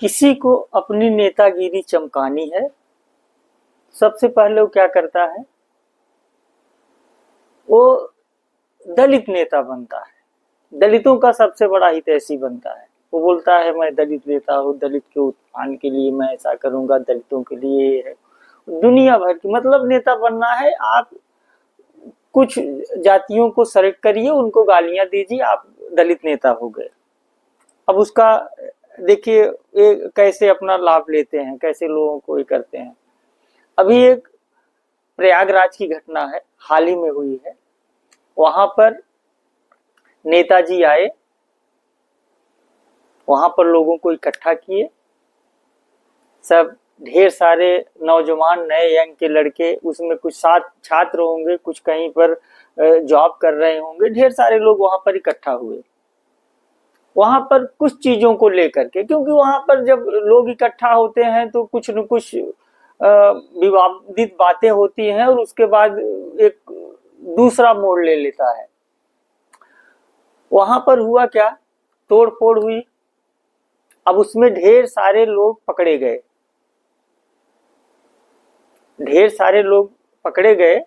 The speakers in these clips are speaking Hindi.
किसी को अपनी नेतागिरी चमकानी है, सबसे पहले वो क्या करता है, वो दलित नेता बनता है। दलितों का सबसे बड़ा हितैषी बनता है। वो बोलता है मैं दलित नेता हूँ, दलित के उत्थान के लिए मैं ऐसा करूंगा, दलितों के लिए ये है। दुनिया भर की मतलब नेता बनना है। आप कुछ जातियों को सेलेक्ट करिए, उनको गालियां दीजिए, आप दलित नेता हो गए। अब उसका देखिए ये कैसे अपना लाभ लेते हैं, कैसे लोगों को ये करते हैं। अभी एक प्रयागराज की घटना है, हाल ही में हुई है। वहां पर नेताजी आए, वहां पर लोगों को इकट्ठा किए, सब ढेर सारे नौजवान नए यंग के लड़के, उसमें कुछ 7 छात्र होंगे, कुछ कहीं पर जॉब कर रहे होंगे, ढेर सारे लोग वहां पर इकट्ठा हुए। वहां पर कुछ चीजों को लेकर के, क्योंकि वहां पर जब लोग इकट्ठा होते हैं तो कुछ न कुछ विवादित बातें होती हैं और उसके बाद एक दूसरा मोड़ ले लेता है। वहां पर हुआ क्या, तोड़ फोड़ हुई। अब उसमें ढेर सारे लोग पकड़े गए, ढेर सारे लोग पकड़े गए।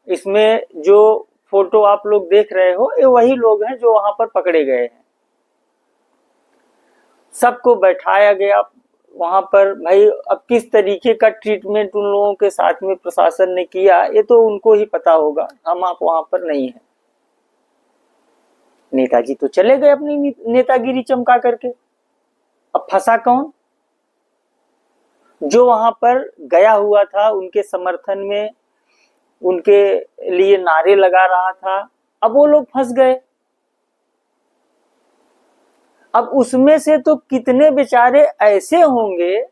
इसमें जो फोटो आप लोग देख रहे हो ये वही लोग हैं जो वहां पर पकड़े गए हैं। सबको बैठाया गया वहां पर। भाई अब किस तरीके का ट्रीटमेंट उन लोगों के साथ में प्रशासन ने किया ये तो उनको ही पता होगा, हम आप वहां पर नहीं है। नेताजी तो चले गए अपनी नेतागिरी चमका करके। अब फंसा कौन, जो वहां पर गया हुआ था उनके समर्थन में, उनके लिए नारे लगा रहा था। अब वो लोग फंस गए। अब उसमें से तो कितने बेचारे ऐसे होंगे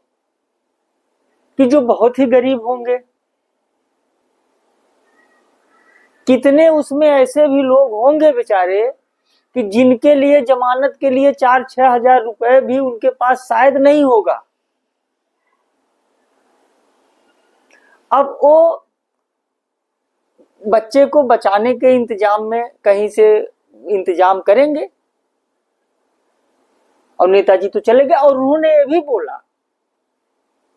कि जो बहुत ही गरीब होंगे, कितने उसमें ऐसे भी लोग होंगे बेचारे कि जिनके लिए जमानत के लिए 4-6 हजार रुपए भी उनके पास शायद नहीं होगा। अब वो बच्चे को बचाने के इंतजाम में कहीं से इंतजाम करेंगे। और नेताजी तो चले गए। और उन्होंने ये भी बोला,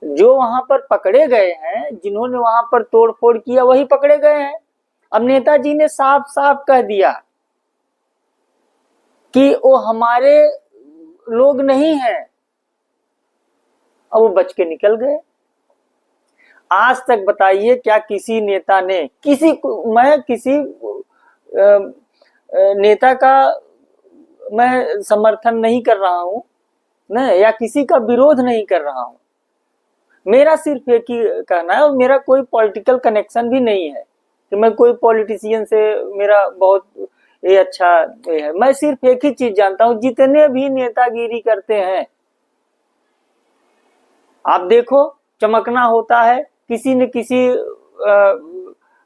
जो वहां पर पकड़े गए हैं, जिन्होंने वहां पर तोड़फोड़ किया वही पकड़े गए हैं। अब नेताजी ने साफ साफ कह दिया कि वो हमारे लोग नहीं हैं। अब वो बच के निकल गए। आज तक बताइए क्या किसी नेता ने मैं किसी नेता का मैं समर्थन नहीं कर रहा हूं न, या किसी का विरोध नहीं कर रहा हूं। मेरा सिर्फ एक ही कहना है, और मेरा कोई पॉलिटिकल कनेक्शन भी नहीं है कि मैं कोई पॉलिटिशियन से मेरा बहुत ये अच्छा ये है। मैं सिर्फ एक ही चीज जानता हूं, जितने भी नेतागिरी करते हैं आप देखो, चमकना होता है, किसी न किसी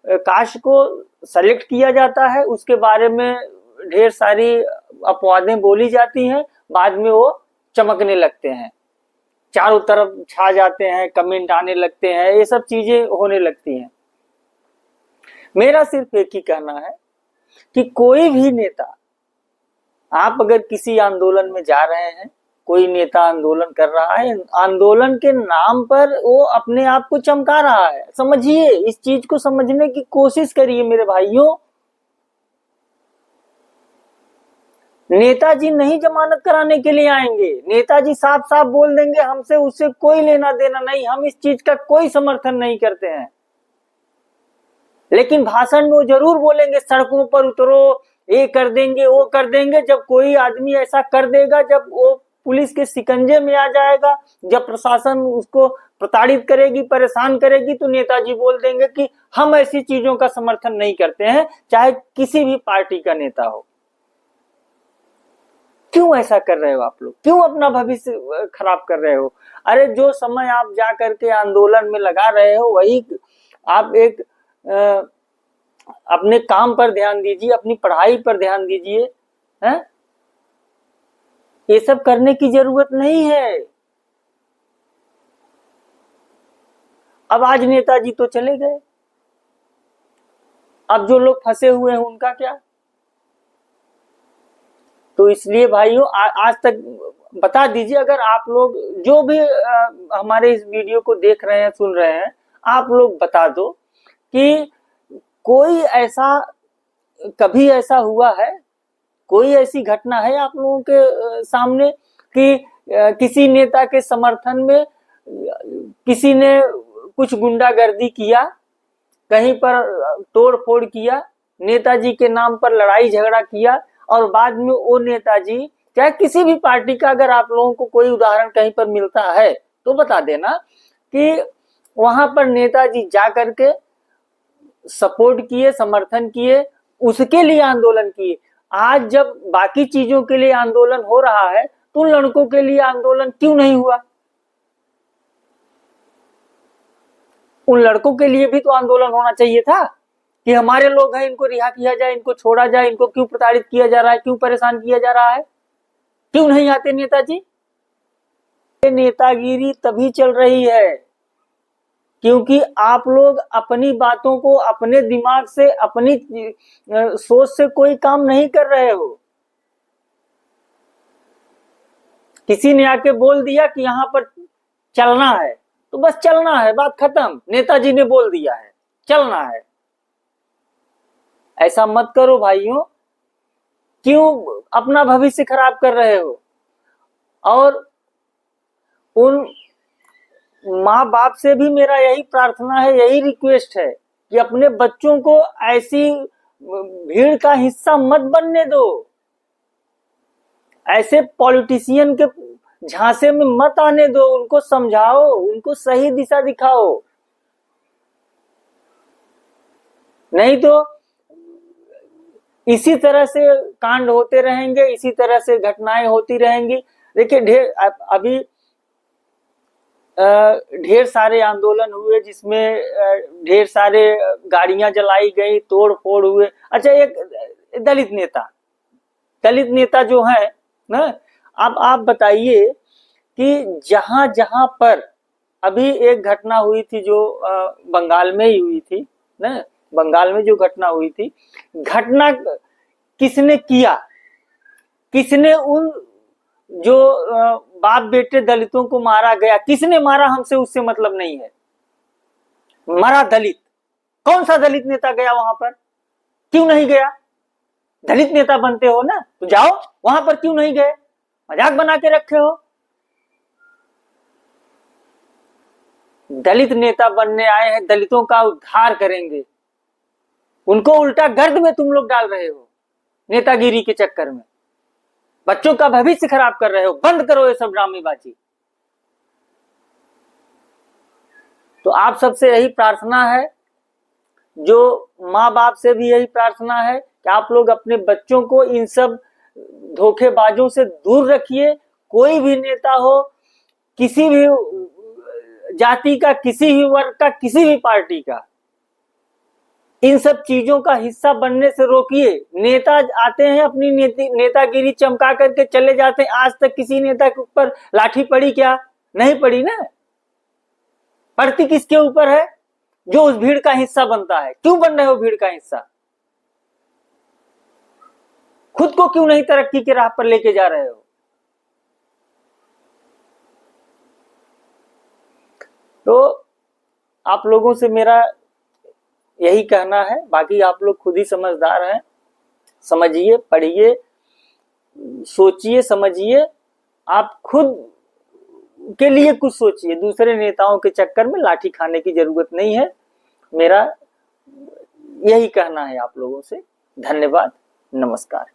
कास्ट को सेलेक्ट किया जाता है, उसके बारे में ढेर सारी अपवादें बोली जाती हैं, बाद में वो चमकने लगते हैं, चारों तरफ छा जाते हैं, कमेंट आने लगते हैं, ये सब चीजें होने लगती हैं। मेरा सिर्फ एक ही कहना है कि कोई भी नेता, आप अगर किसी आंदोलन में जा रहे हैं, कोई नेता आंदोलन कर रहा है, आंदोलन के नाम पर वो अपने आप को चमका रहा है। समझिए, इस चीज को समझने की कोशिश करिए मेरे भाइयों। नेताजी नहीं जमानत कराने के लिए आएंगे। नेताजी साफ साफ बोल देंगे हमसे उससे कोई लेना देना नहीं, हम इस चीज का कोई समर्थन नहीं करते हैं। लेकिन भाषण में वो जरूर बोलेंगे सड़कों पर उतरो, ये कर देंगे वो कर देंगे। जब कोई आदमी ऐसा कर देगा, जब वो पुलिस के शिकंजे में आ जाएगा, जब प्रशासन उसको प्रताड़ित करेगी, परेशान करेगी, तो नेताजी बोल देंगे कि हम ऐसी चीजों का समर्थन नहीं करते हैं, चाहे किसी भी पार्टी का नेता हो। क्यों ऐसा कर रहे हो आप लोग, क्यों अपना भविष्य खराब कर रहे हो? अरे जो समय आप जा करके आंदोलन में लगा रहे हो, वही आप एक अपने काम पर ध्यान दीजिए, अपनी पढ़ाई पर ध्यान दीजिए। हैं, ये सब करने की जरूरत नहीं है। अब आज नेताजी तो चले गए, अब जो लोग फंसे हुए हैं उनका क्या? तो इसलिए भाइयों आज तक बता दीजिए, अगर आप लोग जो भी हमारे इस वीडियो को देख रहे हैं, सुन रहे हैं, आप लोग बता दो कि कोई ऐसा, कभी ऐसा हुआ है, कोई ऐसी घटना है आप लोगों के सामने कि किसी नेता के समर्थन में किसी ने कुछ गुंडागर्दी किया, कहीं पर तोड़ फोड़ किया, नेताजी के नाम पर लड़ाई झगड़ा किया, और बाद में वो नेताजी, चाहे किसी भी पार्टी का, अगर आप लोगों को कोई उदाहरण कहीं पर मिलता है तो बता देना कि वहां पर नेताजी जा करके सपोर्ट किए, समर्थन किए, उसके लिए आंदोलन किए। आज जब बाकी चीजों के लिए आंदोलन हो रहा है तो उन लड़कों के लिए आंदोलन क्यों नहीं हुआ? उन लड़कों के लिए भी तो आंदोलन होना चाहिए था कि हमारे लोग हैं, इनको रिहा किया जाए, इनको छोड़ा जाए, इनको क्यों प्रताड़ित किया जा रहा है, क्यों परेशान किया जा रहा है, क्यों नहीं आते नेताजी? नेतागिरी तभी चल रही है क्योंकि आप लोग अपनी बातों को अपने दिमाग से, अपनी सोच से कोई काम नहीं कर रहे हो। किसी ने आके बोल दिया कि यहां पर चलना है तो बस चलना है, बात खत्म। नेताजी ने बोल दिया है, चलना है। ऐसा मत करो भाइयों, क्यों अपना भविष्य खराब कर रहे हो? और उन माँ बाप से भी मेरा यही प्रार्थना है, यही रिक्वेस्ट है कि अपने बच्चों को ऐसी भीड़ का हिस्सा मत बनने दो, ऐसे पॉलिटिशियन के झांसे में मत आने दो। उनको समझाओ, उनको सही दिशा दिखाओ, नहीं तो इसी तरह से कांड होते रहेंगे, इसी तरह से घटनाएं होती रहेंगी। देखिए, अभी ढेर सारे आंदोलन हुए जिसमें ढेर सारे गाड़ियां जलाई गई, तोड़ फोड़ हुए। अच्छा, एक दलित नेता जो है ना, अब आप बताइए कि जहां जहां पर अभी एक घटना हुई थी जो बंगाल में ही हुई थी ना, बंगाल में जो घटना हुई थी, घटना किसने किया? किसने उन जो बाप बेटे दलितों को मारा गया, किसने मारा? हमसे उससे मतलब नहीं है। मरा दलित। कौन सा दलित नेता गया वहां पर? क्यों नहीं गया? दलित नेता बनते हो ना तो जाओ वहां पर, क्यों नहीं गए? मजाक बना के रखे हो। दलित नेता बनने आए हैं, दलितों का उद्धार करेंगे, उनको उल्टा गर्द में तुम लोग डाल रहे हो नेतागिरी के चक्कर में। बच्चों का भविष्य खराब कर रहे हो। बंद करो ये सब ड्रामेबाजी। तो आप सबसे यही प्रार्थना है, जो माँ बाप से भी यही प्रार्थना है कि आप लोग अपने बच्चों को इन सब धोखेबाजों से दूर रखिए। कोई भी नेता हो, किसी भी जाति का, किसी भी वर्ग का, किसी भी पार्टी का, इन सब चीजों का हिस्सा बनने से रोकिए। नेता आते हैं, अपनी नेतागिरी चमका करके चले जाते हैं। आज तक किसी नेता के ऊपर लाठी पड़ी क्या? नहीं पड़ी ना। पड़ती किसके ऊपर है? जो उस भीड़ का हिस्सा बनता है। क्यों बन रहे हो भीड़ का हिस्सा? खुद को क्यों नहीं तरक्की की राह पर लेके जा रहे हो? तो आप लोगों से मेरा यही कहना है। बाकी आप लोग खुद ही समझदार हैं, समझिए, पढ़िए, सोचिए, समझिए। आप खुद के लिए कुछ सोचिए, दूसरे नेताओं के चक्कर में लाठी खाने की जरूरत नहीं है। मेरा यही कहना है आप लोगों से। धन्यवाद, नमस्कार।